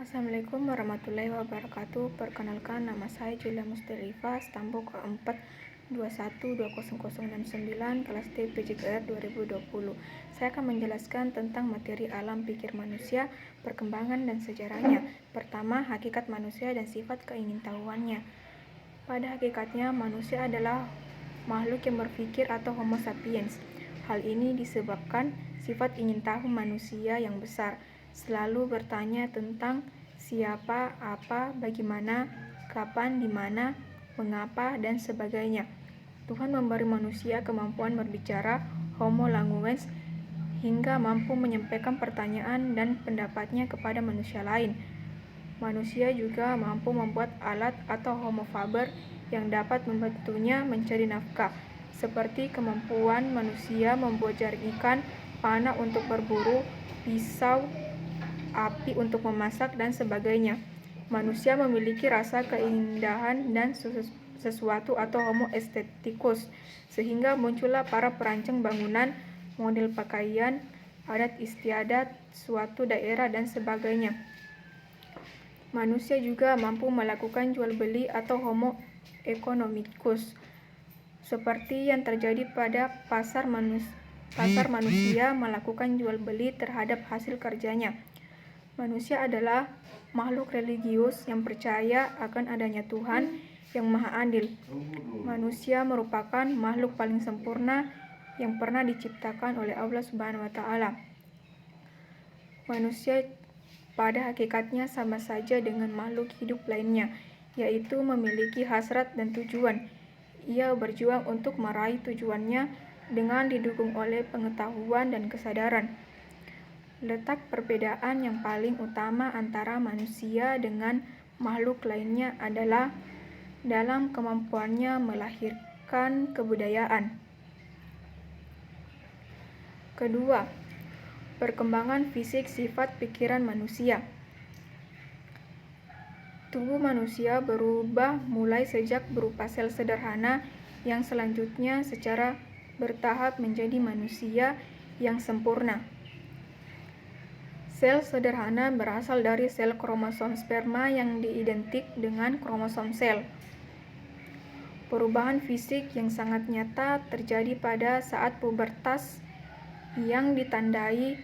Assalamualaikum warahmatullahi wabarakatuh. Perkenalkan, nama saya Julia Musdalifah, Stambo K4 212009 kelas D PJKR 2020. Saya akan menjelaskan tentang materi alam pikir manusia, perkembangan dan sejarahnya. Pertama, hakikat manusia dan sifat keingintahuannya. Pada hakikatnya, manusia adalah makhluk yang berpikir atau Homo sapiens. Hal ini disebabkan sifat ingin tahu manusia yang besar, selalu bertanya tentang siapa, apa, bagaimana, kapan, di mana, mengapa, dan sebagainya. Tuhan memberi manusia kemampuan berbicara, Homo languens, hingga mampu menyampaikan pertanyaan dan pendapatnya kepada manusia lain. Manusia juga mampu membuat alat atau Homo faber yang dapat membantunya mencari nafkah, seperti kemampuan manusia membuat jaring ikan, panah untuk berburu, pisau, api untuk memasak, dan sebagainya. Manusia memiliki rasa keindahan dan sesuatu atau Homo esteticus, sehingga muncullah para perancang bangunan, model pakaian, adat istiadat suatu daerah, dan sebagainya. Manusia juga mampu melakukan jual beli atau Homo economicus, seperti yang terjadi pada pasar manusia melakukan jual beli terhadap hasil kerjanya. Manusia adalah makhluk religius yang percaya akan adanya Tuhan yang Maha Adil. Manusia merupakan makhluk paling sempurna yang pernah diciptakan oleh Allah Subhanahu wa Ta'ala. Manusia pada hakikatnya sama saja dengan makhluk hidup lainnya, yaitu memiliki hasrat dan tujuan. Ia berjuang untuk meraih tujuannya dengan didukung oleh pengetahuan dan kesadaran. Letak perbedaan yang paling utama antara manusia dengan makhluk lainnya adalah dalam kemampuannya melahirkan kebudayaan. Kedua, perkembangan fisik sifat pikiran manusia. Tubuh manusia berubah mulai sejak berupa sel sederhana yang selanjutnya secara bertahap menjadi manusia yang sempurna. Sel sederhana berasal dari sel kromosom sperma yang diidentik dengan kromosom sel. Perubahan fisik yang sangat nyata terjadi pada saat pubertas yang ditandai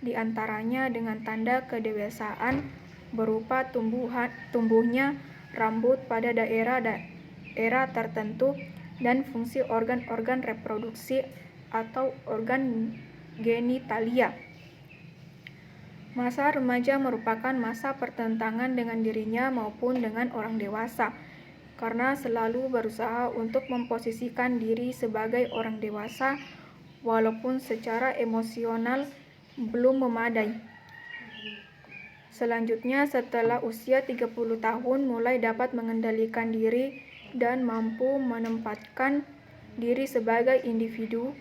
diantaranya dengan tanda kedewasaan berupa tumbuhnya rambut pada daerah tertentu dan fungsi organ-organ reproduksi atau organ genitalia. Masa remaja merupakan masa pertentangan dengan dirinya maupun dengan orang dewasa, karena selalu berusaha untuk memposisikan diri sebagai orang dewasa walaupun secara emosional belum memadai. Selanjutnya, setelah usia 30 tahun mulai dapat mengendalikan diri dan mampu menempatkan diri sebagai individu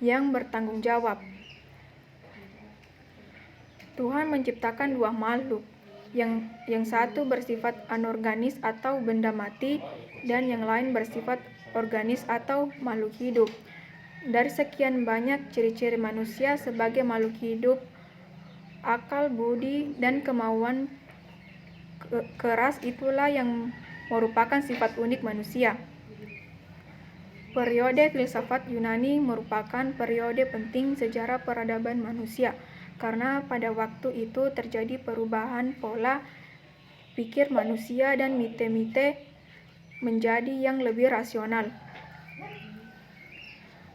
yang bertanggung jawab. Tuhan menciptakan dua makhluk, yang satu bersifat anorganis atau benda mati dan yang lain bersifat organis atau makhluk hidup. Dari sekian banyak ciri-ciri manusia sebagai makhluk hidup, akal, budi, dan kemauan keras itulah yang merupakan sifat unik manusia. Periode filsafat Yunani merupakan periode penting sejarah peradaban manusia, karena pada waktu itu terjadi perubahan pola pikir manusia dan mite-mite menjadi yang lebih rasional.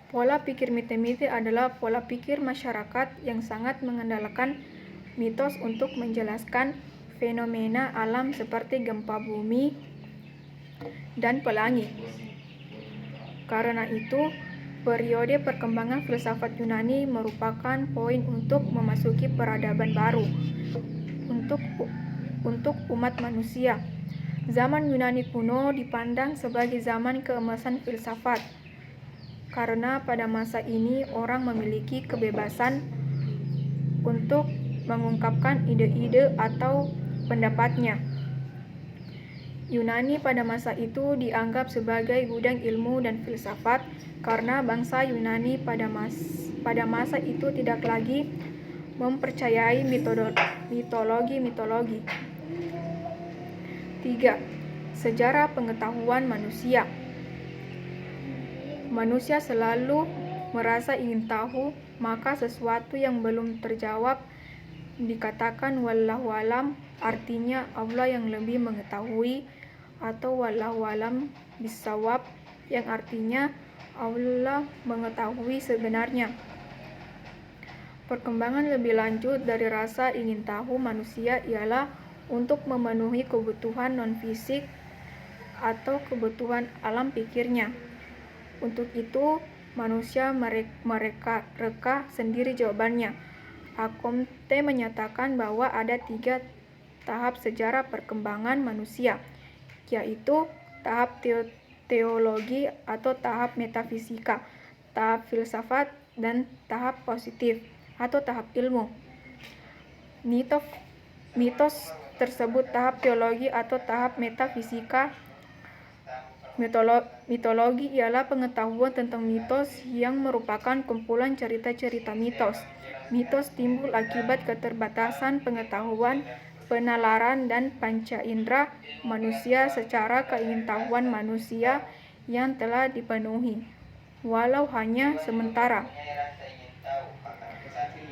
Pola pikir mite-mite adalah pola pikir masyarakat yang sangat mengandalkan mitos untuk menjelaskan fenomena alam seperti gempa bumi dan pelangi. Karena itu, periode perkembangan filsafat Yunani merupakan poin untuk memasuki peradaban baru untuk umat manusia. Zaman Yunani kuno dipandang sebagai zaman keemasan filsafat, karena pada masa ini orang memiliki kebebasan untuk mengungkapkan ide-ide atau pendapatnya. Yunani pada masa itu dianggap sebagai gudang ilmu dan filsafat, karena bangsa Yunani pada masa itu tidak lagi mempercayai mitologi-mitologi. 3. Sejarah pengetahuan manusia. Manusia selalu merasa ingin tahu, maka sesuatu yang belum terjawab dikatakan wallahu alam, artinya Allah yang lebih mengetahui, atau wallahu alam bisawab, yang artinya Allah mengetahui sebenarnya. Perkembangan lebih lanjut dari rasa ingin tahu manusia ialah untuk memenuhi kebutuhan non-fisik atau kebutuhan alam pikirnya. Untuk itu, manusia mereka sendiri jawabannya. Akomte menyatakan bahwa ada 3 tahap sejarah perkembangan manusia, yaitu tahap teologi atau tahap metafisika, tahap filsafat, dan tahap positif atau tahap ilmu. Mitos tersebut tahap teologi atau tahap metafisika. Mitologi ialah pengetahuan tentang mitos yang merupakan kumpulan cerita-cerita mitos. Mitos timbul akibat keterbatasan pengetahuan, penalaran, dan panca indera manusia secara keingintahuan manusia yang telah dipenuhi, walau hanya sementara.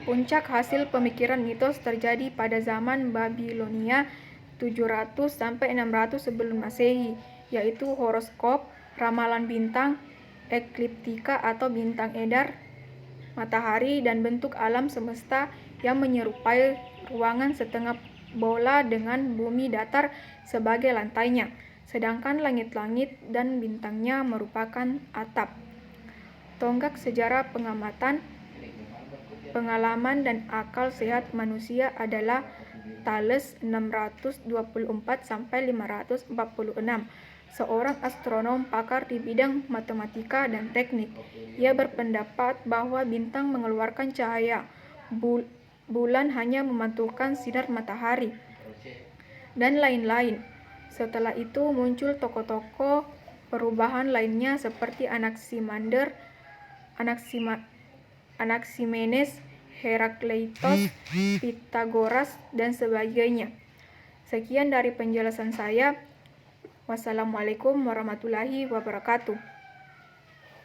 Puncak hasil pemikiran mitos terjadi pada zaman Babilonia 700 sampai 600 sebelum Masehi, yaitu horoskop, ramalan bintang, ekliptika atau bintang edar, matahari, dan bentuk alam semesta yang menyerupai ruangan setengah bola dengan bumi datar sebagai lantainya, sedangkan langit-langit dan bintangnya merupakan atap. Tonggak sejarah pengalaman dan akal sehat manusia adalah Thales 624-546, seorang astronom pakar di bidang matematika dan teknik. Ia berpendapat bahwa bintang mengeluarkan cahaya, bulan hanya memantulkan sinar matahari, dan lain-lain. Setelah itu muncul tokoh-tokoh perubahan lainnya seperti Anaximenes, Herakleitos, Pitagoras, dan sebagainya. Sekian dari penjelasan saya. Wassalamualaikum warahmatullahi wabarakatuh.